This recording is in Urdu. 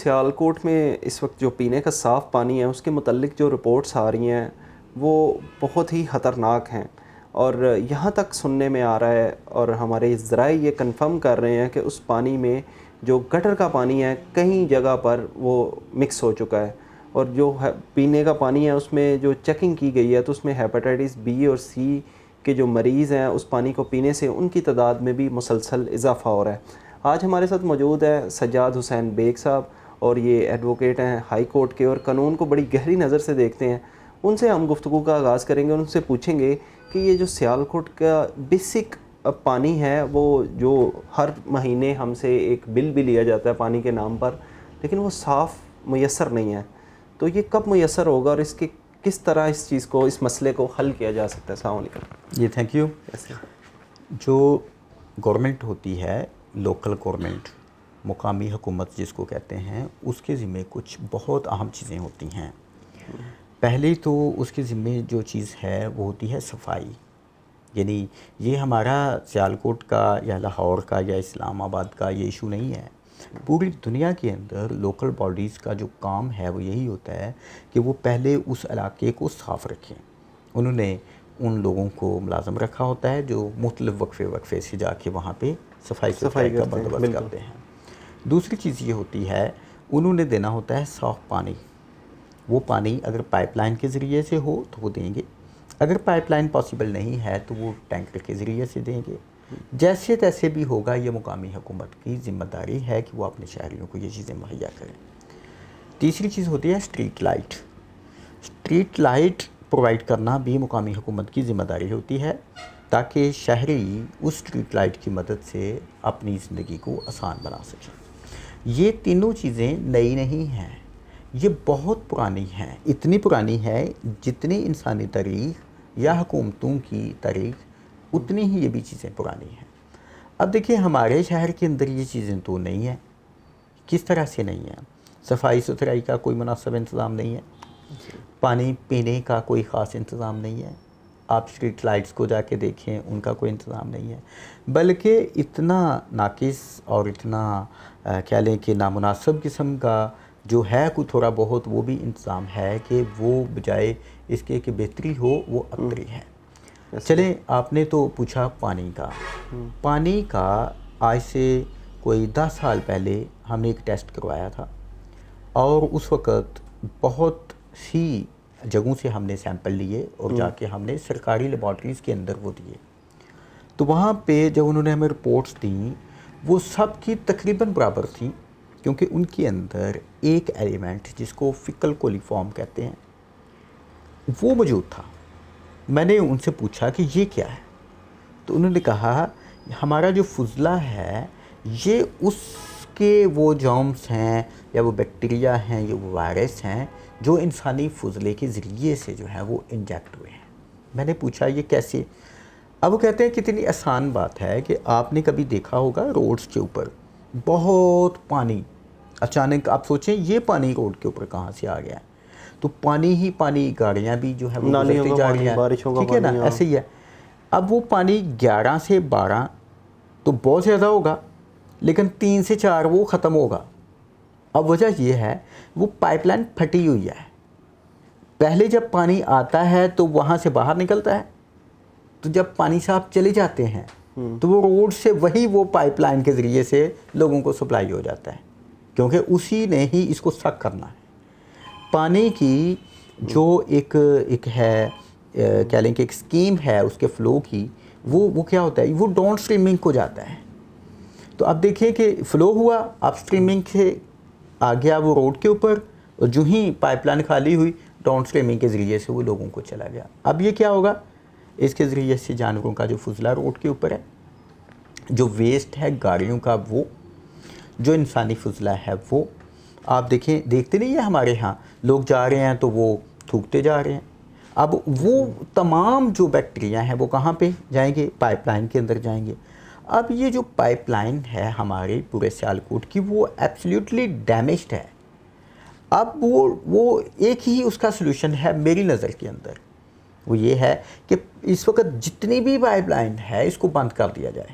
سیالکوٹ میں اس وقت جو پینے کا صاف پانی ہے اس کے متعلق جو رپورٹس آ رہی ہیں وہ بہت ہی خطرناک ہیں، اور یہاں تک سننے میں آ رہا ہے اور ہمارے ذرائع یہ کنفرم کر رہے ہیں کہ اس پانی میں جو گٹر کا پانی ہے کئی جگہ پر وہ مکس ہو چکا ہے، اور جو پینے کا پانی ہے اس میں جو چیکنگ کی گئی ہے تو اس میں ہیپاٹائٹس بی اور سی کے جو مریض ہیں اس پانی کو پینے سے ان کی تعداد میں بھی مسلسل اضافہ ہو رہا ہے۔ آج ہمارے ساتھ موجود ہے سجاد حسین بیگ صاحب، اور یہ ایڈوکیٹ ہیں ہائی کورٹ کے اور قانون کو بڑی گہری نظر سے دیکھتے ہیں۔ ان سے ہم گفتگو کا آغاز کریں گے، ان سے پوچھیں گے کہ یہ جو سیالکوٹ کا بیسک پانی ہے وہ جو ہر مہینے ہم سے ایک بل بھی لیا جاتا ہے پانی کے نام پر، لیکن وہ صاف میسر نہیں ہے، تو یہ کب میسر ہوگا اور اس کے کس طرح اس چیز کو، اس مسئلے کو حل کیا جا سکتا ہے؟ السلام علیکم جی تھینک یو۔ جو گورنمنٹ ہوتی ہے، لوکل گورنمنٹ، مقامی حکومت جس کو کہتے ہیں، اس کے ذمے کچھ بہت اہم چیزیں ہوتی ہیں۔ پہلے تو اس کے ذمے جو چیز ہے وہ ہوتی ہے صفائی، یعنی یہ ہمارا سیالکوٹ کا یا لاہور کا یا اسلام آباد کا یہ ایشو نہیں ہے، پوری دنیا کے اندر لوکل باڈیز کا جو کام ہے وہ یہی ہوتا ہے کہ وہ پہلے اس علاقے کو صاف رکھیں۔ انہوں نے ان لوگوں کو ملازم رکھا ہوتا ہے جو مختلف وقفے سے جا کے وہاں پہ صفائی کا بندوبست کرتے ہیں۔ دوسری چیز یہ ہوتی ہے انہوں نے دینا ہوتا ہے صاف پانی۔ وہ پانی اگر پائپ لائن کے ذریعے سے ہو تو وہ دیں گے، اگر پائپ لائن پاسبل نہیں ہے تو وہ ٹینکر کے ذریعے سے دیں گے، جیسے تیسے بھی ہوگا۔ یہ مقامی حکومت کی ذمہ داری ہے کہ وہ اپنے شہریوں کو یہ چیزیں مہیا کریں۔ تیسری چیز ہوتی ہے street light. Street light provide کرنا بھی مقامی حکومت کی ذمہ داری ہوتی ہے تاکہ شہری اس اسٹریٹ لائٹ کی مدد سے اپنی زندگی کو آسان بنا سکیں۔ یہ تینوں چیزیں نئی نہیں ہیں، یہ بہت پرانی ہیں، اتنی پرانی ہے جتنی انسانی تاریخ یا حکومتوں کی تاریخ اتنی ہی یہ بھی چیزیں پرانی ہیں۔ اب دیکھیں ہمارے شہر کے اندر یہ چیزیں تو نہیں ہیں۔ کس طرح سے نہیں ہیں؟ صفائی ستھرائی کا کوئی مناسب انتظام نہیں ہے، پانی پینے کا کوئی خاص انتظام نہیں ہے، آپ اسٹریٹ لائٹس کو جا کے دیکھیں ان کا کوئی انتظام نہیں ہے، بلکہ اتنا ناقص اور اتنا کہہ لیں کہ نامناسب قسم کا جو ہے کوئی تھوڑا بہت وہ بھی انتظام ہے کہ وہ بجائے اس کے کہ بہتری ہو وہ ابتری ہے۔ چلیں آپ نے تو پوچھا پانی کا آج سے کوئی 10 سال پہلے ہم نے ایک ٹیسٹ کروایا تھا، اور اس وقت بہت سی جگہوں سے ہم نے سیمپل لیے اور جا کے ہم نے سرکاری لیبارٹریز کے اندر وہ دیے، تو وہاں پہ جب انہوں نے ہمیں رپورٹس دیں وہ سب کی تقریباً برابر تھیں، کیونکہ ان کے اندر ایک ایلیمنٹ جس کو فیکل کولیفارم کہتے ہیں وہ موجود تھا۔ میں نے ان سے پوچھا کہ یہ کیا ہے، تو انہوں نے کہا ہمارا جو فضلہ ہے یہ اس کے وہ جرمز ہیں یا وہ بیکٹیریا ہیں یا وہ وائرس ہیں جو انسانی فضلے کے ذریعے سے جو ہے وہ انجیکٹ ہوئے ہیں۔ میں نے پوچھا یہ کیسے؟ اب وہ کہتے ہیں کتنی آسان بات ہے کہ آپ نے کبھی دیکھا ہوگا روڈز کے اوپر بہت پانی، اچانک آپ سوچیں یہ پانی روڈ کے اوپر کہاں سے آ گیا ہے، تو پانی ہی پانی، گاڑیاں بھی جو ہے وہ گزرتی جا رہی ہیں، ٹھیک ہے نا، ایسے ہی ہے۔ اب وہ پانی 11 سے 12 تو بہت زیادہ ہوگا، لیکن 3 سے 4 وہ ختم ہوگا۔ اب وجہ یہ ہے وہ پائپ لائن پھٹی ہوئی ہے، پہلے جب پانی آتا ہے تو وہاں سے باہر نکلتا ہے، تو جب پانی صاحب چلے جاتے ہیں تو وہ روڈ سے وہی وہ پائپ لائن کے ذریعے سے لوگوں کو سپلائی ہو جاتا ہے، کیونکہ اسی نے ہی اس کو سک کرنا ہے۔ پانی کی جو ایک ہے کہہ لیں کہ ایک سکیم ہے اس کے فلو کی، وہ کیا ہوتا ہے، وہ ڈاؤن سٹریمنگ کو جاتا ہے۔ تو اب دیکھیں کہ فلو ہوا اپ سٹریمنگ سے آ گیا وہ روڈ کے اوپر، اور جو ہی پائپ لائن خالی ہوئی ڈاؤن سٹریمنگ کے ذریعے سے وہ لوگوں کو چلا گیا۔ اب یہ کیا ہوگا، اس کے ذریعے سے جانوروں کا جو فضلہ روڈ کے اوپر ہے، جو ویسٹ ہے گاڑیوں کا وہ، جو انسانی فضلہ ہے وہ، آپ دیکھتے نہیں ہیں ہمارے ہاں لوگ جا رہے ہیں تو وہ تھوکتے جا رہے ہیں۔ اب وہ تمام جو بیکٹیریا ہیں وہ کہاں پہ جائیں گے، پائپ لائن کے اندر جائیں گے۔ اب یہ جو پائپ لائن ہے ہمارے پورے سیالکوٹ کی وہ ایبسلیوٹلی ڈیمیجڈ ہے۔ اب وہ ایک ہی اس کا سلوشن ہے میری نظر کے اندر، وہ یہ ہے کہ اس وقت جتنی بھی پائپ لائن ہے اس کو بند کر دیا جائے،